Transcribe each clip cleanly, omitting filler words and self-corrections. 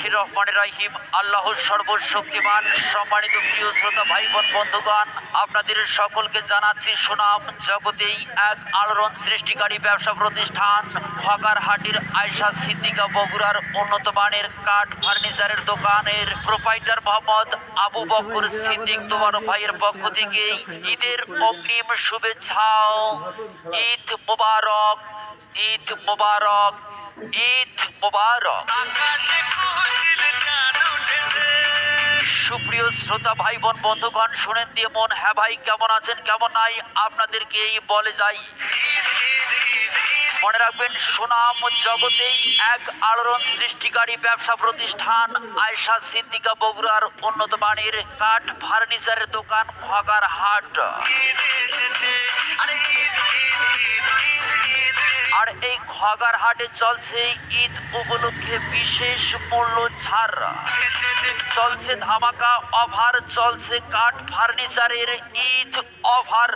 বিসমিল্লাহির রহমানির রহিম। আল্লাহর সর্বশক্তিমান। সম্মানিত প্রিয় শ্রোতা ভাই বোন বন্ধুগণ, আপনাদের সকলকে জানাচ্ছি সুনাম জগতেই এক আলোড়ন সৃষ্টিকারী ব্যবসা প্রতিষ্ঠান খগারহাটির আয়েশা সিদ্দিকা বগুড়ার উন্নত মানের কাঠ ফার্নিচারের দোকানের প্রোপাইটার মোহাম্মদ আবু বকর সিদ্দিক তোমার ভাইয়ের পক্ষ থেকে ঈদের অগ্রিম শুভেচ্ছা। ঈদ মোবারক, ঈদ মোবারক, ঈদ মোবারক। সুপ্রিয় শ্রোতা ভাই বোন বন্ধুগণ, শুনেন দিয়ে মন। হ্যাঁ ভাই, কেমন আছেন কেমন নাই আপনাদেরকে এই বলে যাই। মনে রাখবেন, সুনাম জগতেই এক আলোড়ন সৃষ্টিকারী ব্যবসা প্রতিষ্ঠান আয়েশা সিদ্দিকা বগুড়ার উন্নত মানের কাঠ ফার্নিচারের দোকান খগারহাট। আর এই খগারহাটে চলছে ঈদ উপলক্ষে বিশেষ মূল্য ছাড়, চলছে ধামাকা অফার, চলছে কাঠ ফার্নিচারের ঈদ অফার।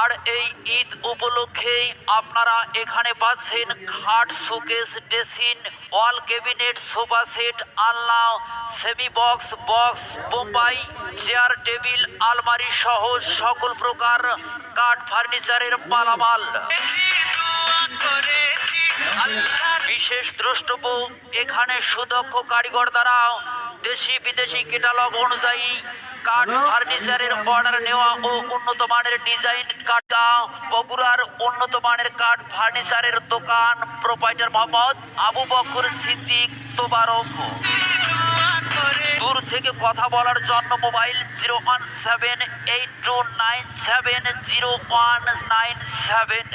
আর এই ঈদ উপলক্ষে আপনারা এখানে পাচ্ছেন খাট, showcase, dressing, wall cabinet, sofa set, আলনা, semi box, box, Bombay, chair, table, আলমারি সহ সকল প্রকার কাঠ ফার্নিচারের মালামাল। বিশেষ দ্রষ্টব্য, এখানে সুদক্ষ কারিগর দ্বারা দেশি বিদেশি ক্যাটালগ অনুযায়ী কাঠ ফার্নিচারের অর্ডার নেওয়া ও উন্নত মানের ডিজাইন কাটা বগুড়ার উন্নত মানের কাঠ ফার্নিচারের দোকান প্রোপাইটার মোহাম্মদ আবু বকর সিদ্দিক তোবারক। দূর থেকে কথা বলার জন্য মোবাইল 01782970197।